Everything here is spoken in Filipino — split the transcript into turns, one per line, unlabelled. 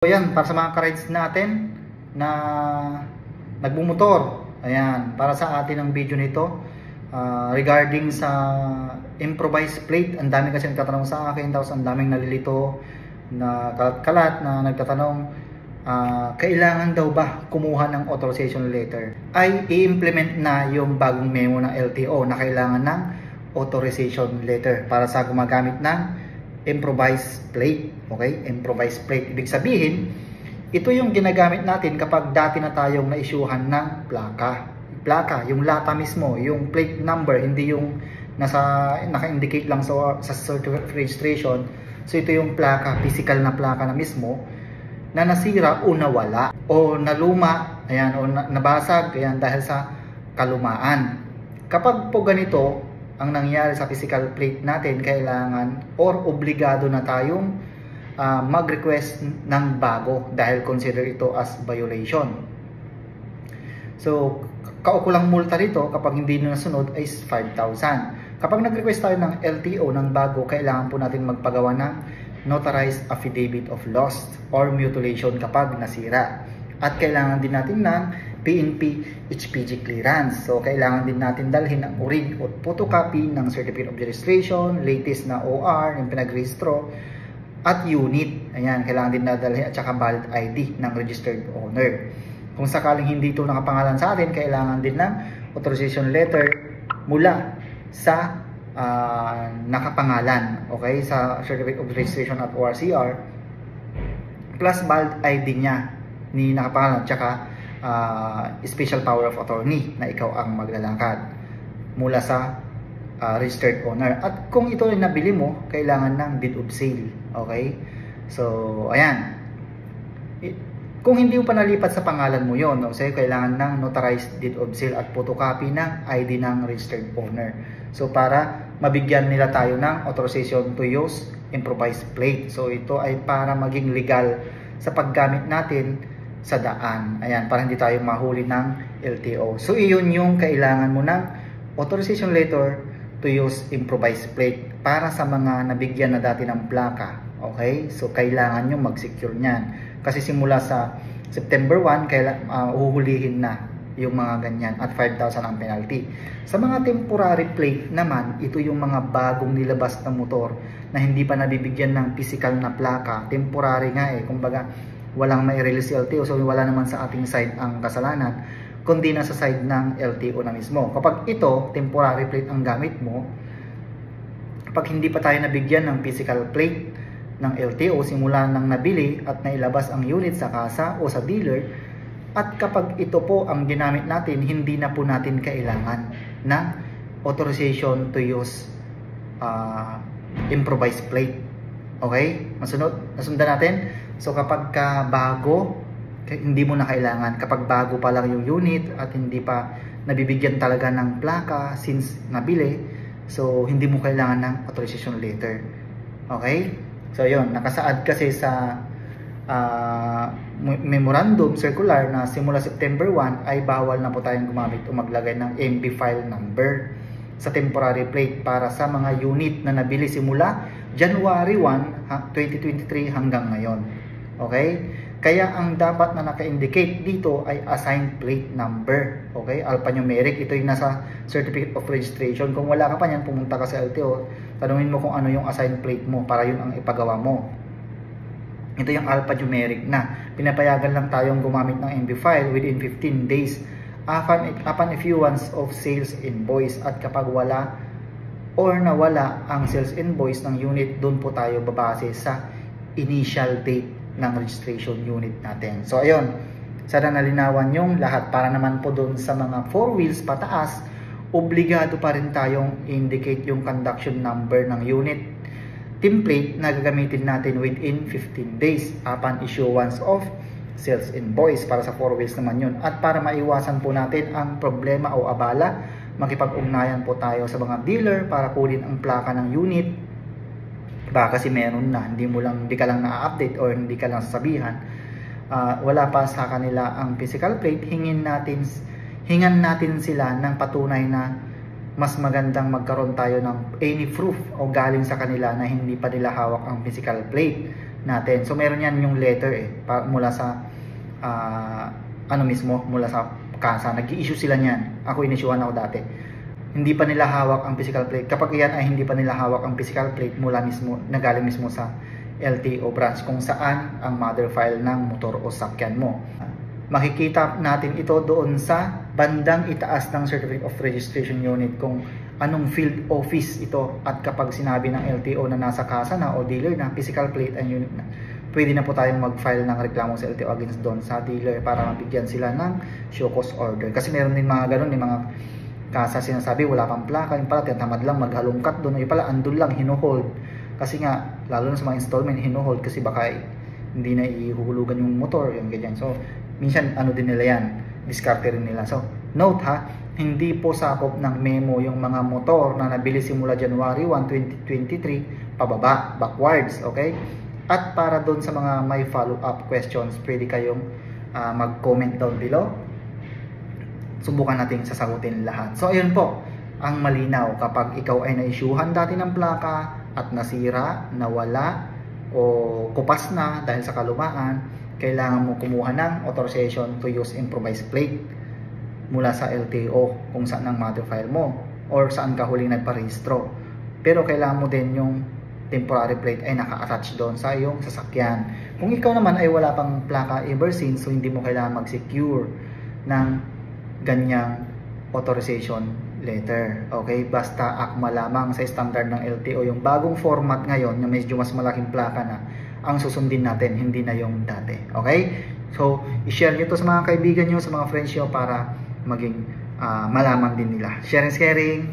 So yan, para sa mga ka-rides natin na nagbumotor, ayan, para sa atin ang video nito regarding sa improvised plate. Ang dami kasi nagtatanong sa akin, tapos ang daming nalilito na kalat-kalat na nagtatanong kailangan daw ba kumuha ng authorization letter. Ay i-implement na yung bagong memo ng LTO na kailangan ng authorization letter para sa gumagamit ng improvised plate. Okay, improvised plate, ibig sabihin ito yung ginagamit natin kapag dati na tayong na-issuehan ng plaka, yung lata mismo, yung plate number, hindi yung naka-indicate lang sa certificate of registration. So ito yung plaka, physical na plaka na mismo na nasira o nawala o naluma, ayan, o nabasag, ayan, dahil sa kalumaan. Kapag po ganito ang nangyari sa physical plate natin, kailangan or obligado na tayong mag-request ng bago dahil consider ito as violation. So, kaukulang multa rito kapag hindi na nasunod ay 5,000. Kapag nag-request tayo ng LTO ng bago, kailangan po natin magpagawa ng notarized affidavit of loss or mutilation kapag nasira. At kailangan din natin ng PNP HPG clearance. So, kailangan din natin dalhin ang orig o photocopy ng certificate of registration, latest na OR, yung pinag-registro, at unit. Ayan, kailangan din nadalhin at saka valid ID ng registered owner. Kung sakaling hindi ito nakapangalan sa atin, kailangan din ng authorization letter mula sa nakapangalan, okay, sa certificate of registration at ORCR, plus valid ID niya ni nakapangalan, tsaka special power of attorney na ikaw ang maglalakad mula sa registered owner. At kung ito ay nabili mo, kailangan ng deed of sale. Okay? So, ayan. Kung hindi mo pa nalipat sa pangalan mo yon, no? So, kailangan ng notarized deed of sale at photocopy ng ID ng registered owner. So, para mabigyan nila tayo ng authorization to use improvised plate. So, ito ay para maging legal sa paggamit natin sa daan. Ayan, para hindi tayo mahuli ng LTO. So, iyon yung kailangan mo ng authorization letter to use improvised plate para sa mga nabigyan na dati ng plaka. Okay? So, kailangan nyo mag-secure nyan. Kasi simula sa September 1, uhulihin na yung mga ganyan at 5,000 ang penalty. Sa mga temporary plate naman, ito yung mga bagong nilabas na motor na hindi pa nabibigyan ng physical na plaka. Temporary nga eh. Kumbaga, walang may release LTO. So, wala naman sa ating side ang kasalanan, kundi na sa side ng LTO na mismo. Kapag ito, temporary plate ang gamit mo, kapag hindi pa tayo nabigyan ng physical plate ng LTO simula nang nabili at nailabas ang unit sa kasa o sa dealer, at kapag ito po ang ginamit natin, hindi na po natin kailangan ng authorization to use improvised plate. Okay? Nasundan natin? So kapag bago, hindi mo na kailangan. Kapag bago pa lang yung unit at hindi pa nabibigyan talaga ng plaka since nabili, so hindi mo kailangan ng authorization letter. Okay? So yun, nakasaad kasi sa memorandum circular na simula September 1 ay bawal na po tayong gumamit o maglagay ng MB file number sa temporary plate para sa mga unit na nabili simula January 1, 2023 hanggang ngayon. Okay? Kaya ang dapat na naka-indicate dito ay assigned plate number. Okay? Alphanumeric. Ito yung nasa certificate of registration. Kung wala ka pa niyan, pumunta ka sa LTO. Tanungin mo kung ano yung assigned plate mo para yun ang ipagawa mo. Ito yung alphanumeric na. Pinapayagan lang tayong gumamit ng MB file within 15 days upon issuance of sales invoice. At kapag wala or nawala ang sales invoice ng unit, doon po tayo babase sa initial date ng registration unit natin. So ayun, sana nalinawan yung lahat. Para naman po doon sa mga 4 wheels pataas, obligado pa rin tayong indicate yung conduction number ng unit template na gagamitin natin within 15 days upon issuance of sales invoice. Para sa 4 wheels naman yun. At para maiwasan po natin ang problema o abala, makipag-ugnayan po tayo sa mga dealer para kunin ang plaka ng unit. Baka kasi meron na, hindi ka lang na-update or hindi ka lang sasabihan, wala pa sa kanila ang physical plate, hingan natin sila ng patunay na mas magandang magkaroon tayo ng any proof o galing sa kanila na hindi pa nila hawak ang physical plate natin. So meron yan yung letter mula sa mula sa kasa. Nag-i-issue sila niyan. Ako inisyuhan ako dati. Hindi pa nila hawak ang physical plate. Kapag yan ay hindi pa nila hawak ang physical plate nagaling mismo sa LTO branch kung saan ang mother file ng motor o sakyan mo. Makikita natin ito doon sa bandang itaas ng Certificate of Registration Unit kung anong field office ito, at kapag sinabi ng LTO na nasa kasa na o dealer na physical plate and unit na, pwede na po tayong mag-file ng reklamo sa LTO against doon sa dealer para mabigyan sila ng show cause order. Kasi meron din mga ganun, yung mga kasa sinasabi wala pang plaka, yung pala tinatamad lang maghalongkat doon, yung pala andun lang, hinuhold. Kasi nga, lalo na sa mga installment, hinuhold kasi baka hindi na ihuhulugan yung motor, yung ganyan. So, minsan din nila yan, diskarte rin nila. So, note ha, hindi po sakop ng memo yung mga motor na nabili simula January 1, 2023 pababa, backwards, okay? At para doon sa mga may follow-up questions, pwede kayong mag-comment down below. Subukan natin sasagutin lahat. So, ayun po, ang malinaw kapag ikaw ay na-issuehan dati ng plaka at nasira, nawala, o kupas na dahil sa kalumaan, kailangan mo kumuha ng authorization to use improvised plate mula sa LTO kung saan ang mother file mo or saan ka huling nagparehistro. Pero kailangan mo din yung temporary plate ay naka-attach doon sa iyong sasakyan. Kung ikaw naman ay wala pang plaka ever since, so hindi mo kailangan mag-secure ng ganyang authorization letter. Okay? Basta akma lamang sa standard ng LTO. Yung bagong format ngayon, na medyo mas malaking plaka na, ang susundin natin, hindi na yung dati. Okay? So, i-share nyo to sa mga kaibigan nyo, sa mga friends nyo para maging malaman din nila. Sharing is caring.